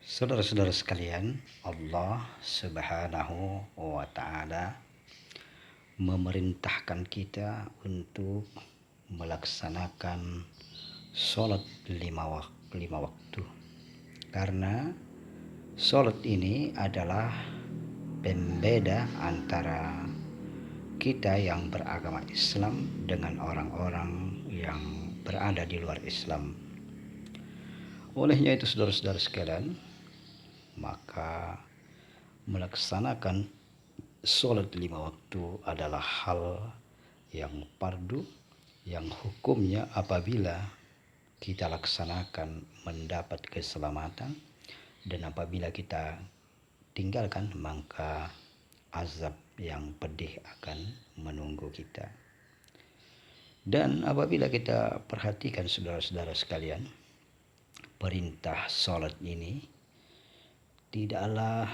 Saudara-saudara sekalian, Allah Subhanahu wa Ta'ala memerintahkan kita untuk melaksanakan sholat lima waktu, karena sholat ini adalah pembeda antara kita yang beragama Islam dengan orang-orang yang berada di luar Islam. Olehnya itu, saudara-saudara sekalian, maka melaksanakan sholat 5 waktu adalah hal yang fardu, yang hukumnya apabila kita laksanakan mendapat keselamatan, dan apabila kita tinggalkan maka azab yang pedih akan menunggu kita. Dan apabila kita perhatikan, saudara-saudara sekalian, perintah sholat ini tidaklah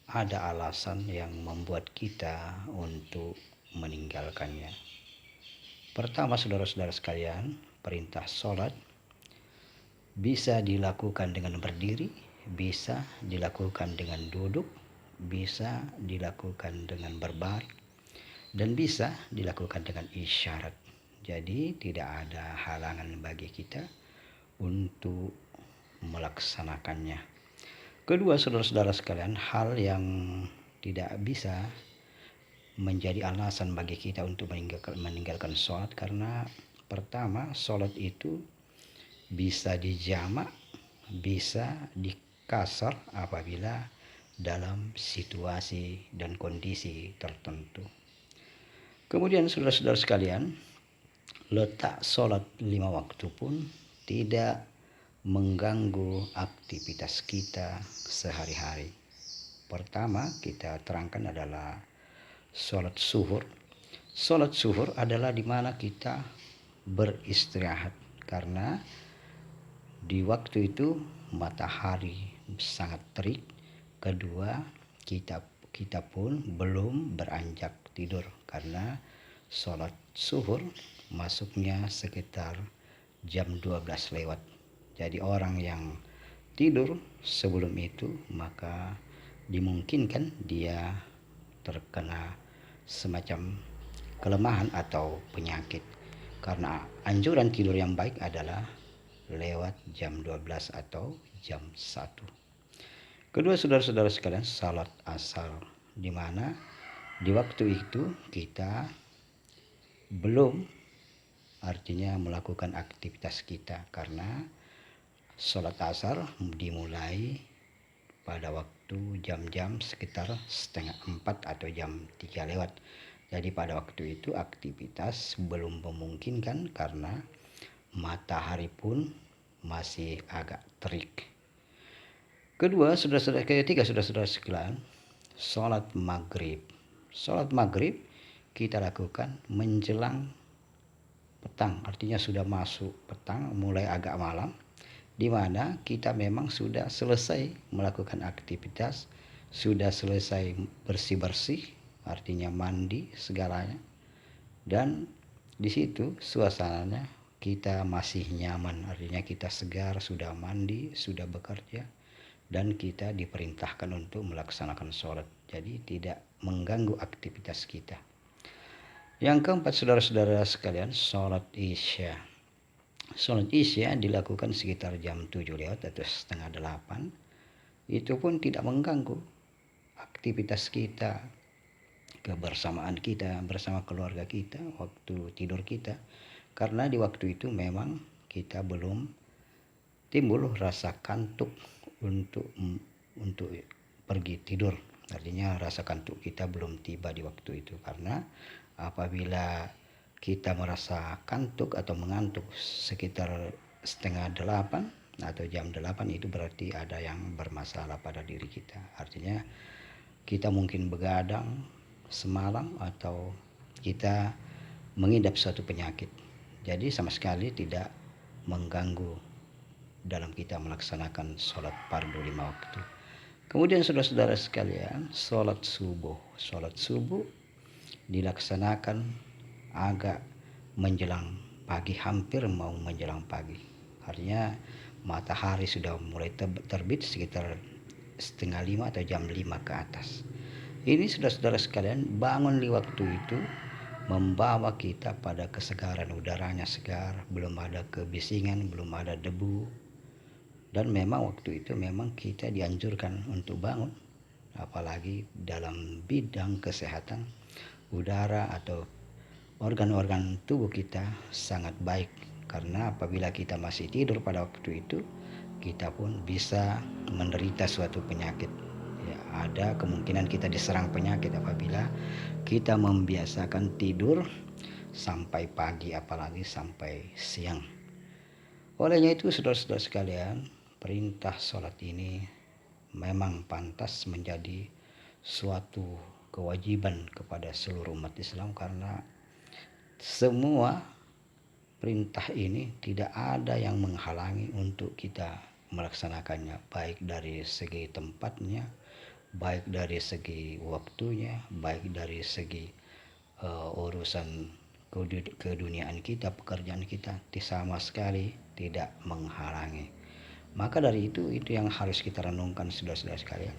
ada alasan yang membuat kita untuk meninggalkannya. Pertama, saudara-saudara sekalian, perintah sholat bisa dilakukan dengan berdiri, bisa dilakukan dengan duduk, bisa dilakukan dengan berbaring, dan bisa dilakukan dengan isyarat. Jadi tidak ada halangan bagi kita untuk melaksanakannya. Kedua, saudara-saudara sekalian, hal yang tidak bisa menjadi alasan bagi kita untuk meninggalkan sholat, karena pertama, sholat itu bisa dijamak, bisa dikasar apabila dalam situasi dan kondisi tertentu. Kemudian, saudara-saudara sekalian, letak sholat 5 waktu pun tidak mengganggu aktivitas kita sehari-hari. Pertama, kita terangkan adalah sholat zuhur. Sholat zuhur adalah di mana kita beristirahat, karena di waktu itu matahari sangat terik. Kedua, kita pun belum beranjak tidur, karena sholat zuhur masuknya sekitar jam 12 lewat. Jadi orang yang tidur sebelum itu maka dimungkinkan dia terkena semacam kelemahan atau penyakit, karena anjuran tidur yang baik adalah lewat jam 12 atau jam 1. Kedua, saudara-saudara sekalian, salat asar, di mana di waktu itu kita belum artinya melakukan aktivitas kita, karena sholat asar dimulai pada waktu jam-jam sekitar 3:30 atau jam 3 lewat. Jadi pada waktu itu aktivitas belum memungkinkan, karena matahari pun masih agak terik. Ketiga, saudara-saudara sekalian, sholat maghrib. Sholat maghrib kita lakukan menjelang petang, artinya sudah masuk petang, mulai agak malam, di mana kita memang sudah selesai melakukan aktivitas, sudah selesai bersih-bersih, artinya mandi segalanya, dan di situ suasananya kita masih nyaman, artinya kita segar, sudah mandi, sudah bekerja, dan kita diperintahkan untuk melaksanakan sholat, jadi tidak mengganggu aktivitas kita. Yang keempat, saudara-saudara sekalian, sholat isya. Sholat isya dilakukan sekitar jam 7 lewat atau 7:30. Itu pun tidak mengganggu aktivitas kita, kebersamaan kita bersama keluarga kita, waktu tidur kita, karena di waktu itu memang kita belum timbul rasa kantuk untuk pergi tidur. Artinya rasa kantuk kita belum tiba di waktu itu, karena apabila kita merasa kantuk atau mengantuk sekitar 7:30 atau jam 8, itu berarti ada yang bermasalah pada diri kita. Artinya kita mungkin begadang semalam atau kita mengidap suatu penyakit. Jadi sama sekali tidak mengganggu dalam kita melaksanakan sholat fardu 5 waktu. Kemudian, saudara-saudara sekalian, sholat subuh. Sholat subuh dilaksanakan agak menjelang pagi, hampir mau menjelang pagi. Artinya matahari sudah mulai terbit sekitar setengah 5 atau jam 5 ke atas. Ini saudara-saudara sekalian, bangun di waktu itu membawa kita pada kesegaran, udaranya segar, belum ada kebisingan, belum ada debu. Dan memang waktu itu memang kita dianjurkan untuk bangun, apalagi dalam bidang kesehatan udara atau organ-organ tubuh kita sangat baik, karena apabila kita masih tidur pada waktu itu, kita pun bisa menderita suatu penyakit. Ya, ada kemungkinan kita diserang penyakit apabila kita membiasakan tidur sampai pagi, apalagi sampai siang. Olehnya itu, saudara-saudara sekalian, perintah sholat ini memang pantas menjadi suatu kewajiban kepada seluruh umat Islam, karena semua perintah ini tidak ada yang menghalangi untuk kita melaksanakannya, baik dari segi tempatnya, baik dari segi waktunya, baik dari segi urusan keduniaan kita, pekerjaan kita, sama sekali tidak menghalangi. Maka dari itu yang harus kita renungkan, saudara-saudara sekalian,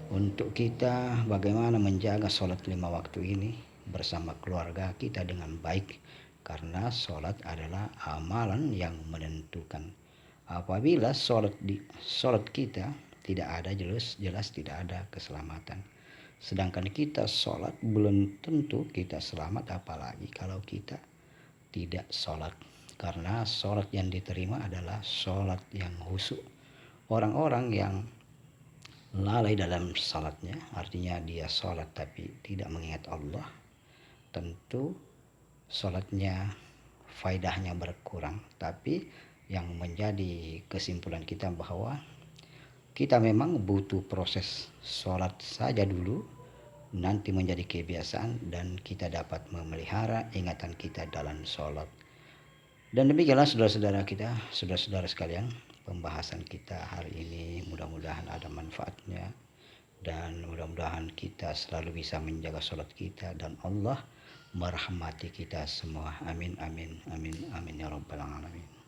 untuk kita bagaimana menjaga sholat 5 waktu ini bersama keluarga kita dengan baik, karena sholat adalah amalan yang menentukan. Apabila sholat kita tidak ada, jelas tidak ada keselamatan. Sedangkan kita sholat belum tentu kita selamat, apalagi kalau kita tidak sholat. Karena sholat yang diterima adalah sholat yang khusyuk. Orang-orang yang lalai dalam sholatnya, artinya dia sholat tapi tidak mengingat Allah, tentu sholatnya faedahnya berkurang. Tapi yang menjadi kesimpulan kita bahwa kita memang butuh proses sholat saja dulu, nanti menjadi kebiasaan dan kita dapat memelihara ingatan kita dalam sholat. Dan demikianlah saudara-saudara sekalian, pembahasan kita hari ini, mudah-mudahan ada manfaatnya dan mudah-mudahan kita selalu bisa menjaga sholat kita dan Allah merahmati kita semua. Amin, amin, amin, amin ya rabbal alamin.